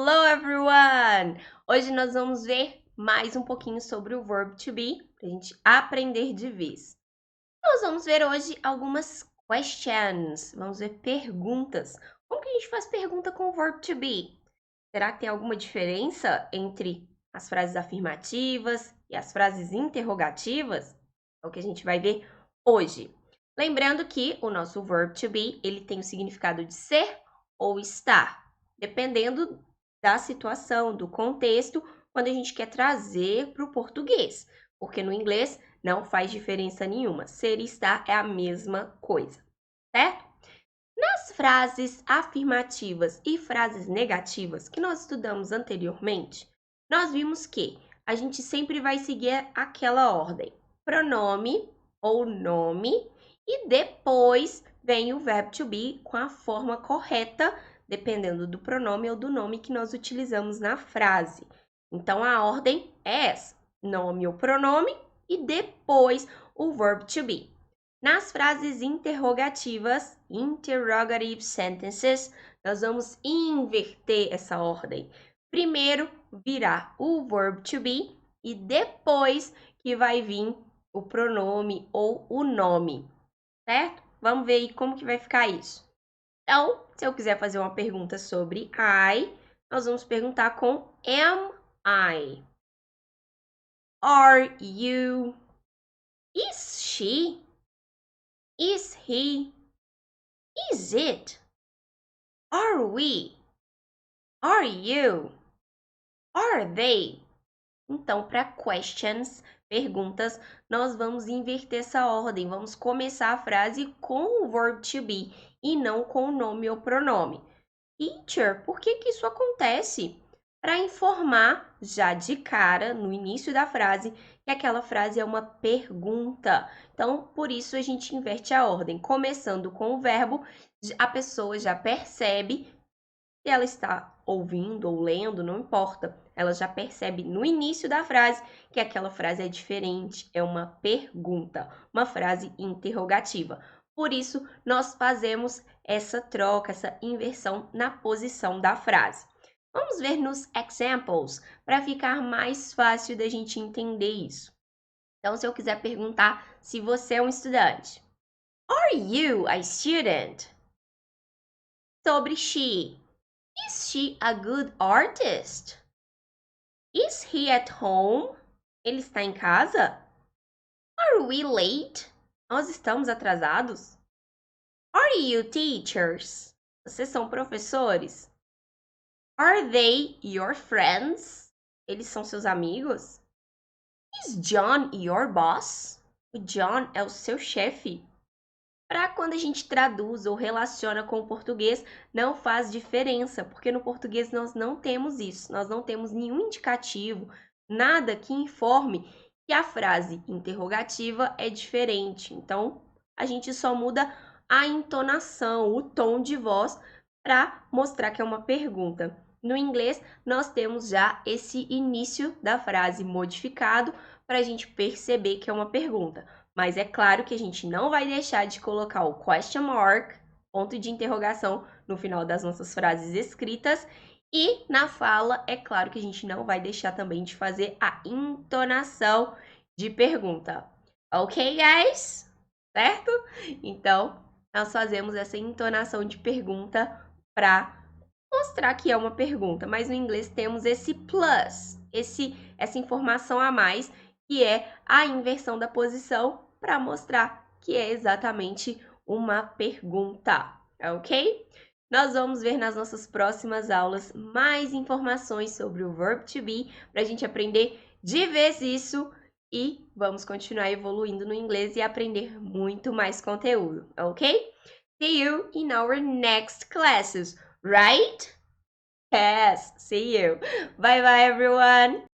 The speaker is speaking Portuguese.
Hello, everyone! Hoje nós vamos ver mais um pouquinho sobre o verb to be, para a gente aprender de vez. Nós vamos ver hoje algumas questions, vamos ver perguntas. Como que a gente faz pergunta com o verb to be? Será que tem alguma diferença entre as frases afirmativas e as frases interrogativas? É o que a gente vai ver hoje. Lembrando que o nosso verb to be, ele tem o significado de ser ou estar, dependendo da situação, do contexto, quando a gente quer trazer para o português, porque no inglês não faz diferença nenhuma. Ser e estar é a mesma coisa, certo? Nas frases afirmativas e frases negativas que nós estudamos anteriormente, nós vimos que a gente sempre vai seguir aquela ordem: pronome ou nome, e depois vem o verbo to be com a forma correta, dependendo do pronome ou do nome que nós utilizamos na frase. Então a ordem é essa: nome ou pronome e depois o verbo to be. Nas frases interrogativas, interrogative sentences, nós vamos inverter essa ordem. Primeiro virá o verb to be e depois que vai vir o pronome ou o nome, certo? Vamos ver aí como que vai ficar isso. Então, se eu quiser fazer uma pergunta sobre I, nós vamos perguntar com am I? Are you? Is she? Is he? Is it? Are we? Are you? Are they? Então, para questions, perguntas, nós vamos inverter essa ordem. Vamos começar a frase com o verb to be e não com o nome ou pronome. Teacher, por que isso acontece? Para informar já de cara, no início da frase, que aquela frase é uma pergunta. Então, por isso a gente inverte a ordem. Começando com o verbo, a pessoa já percebe se ela está ouvindo ou lendo, não importa. Ela já percebe no início da frase que aquela frase é diferente, é uma pergunta, uma frase interrogativa. Por isso, nós fazemos essa troca, essa inversão na posição da frase. Vamos ver nos examples para ficar mais fácil da gente entender isso. Então, se eu quiser perguntar se você é um estudante. Are you a student? Sobre she. Is she a good artist? Is he at home? Ele está em casa? Are we late? Nós estamos atrasados? Are you teachers? Vocês são professores? Are they your friends? Eles são seus amigos? Is John your boss? O John é o seu chefe? Para quando a gente traduz ou relaciona com o português, não faz diferença, porque no português nós não temos isso, nós não temos nenhum indicativo, nada que informe que a frase interrogativa é diferente. Então, a gente só muda a entonação, o tom de voz, para mostrar que é uma pergunta. No inglês, nós temos já esse início da frase modificado para a gente perceber que é uma pergunta. Mas é claro que a gente não vai deixar de colocar o question mark, ponto de interrogação, no final das nossas frases escritas. E na fala, é claro que a gente não vai deixar também de fazer a entonação de pergunta. Ok, guys? Certo? Então, nós fazemos essa entonação de pergunta para mostrar que é uma pergunta. Mas no inglês temos esse plus, essa informação a mais, que é a inversão da posição para mostrar que é exatamente uma pergunta, ok? Nós vamos ver nas nossas próximas aulas mais informações sobre o verb to be para a gente aprender de vez isso e vamos continuar evoluindo no inglês e aprender muito mais conteúdo, ok? See you in our next classes, right? Yes, see you. Bye bye, everyone.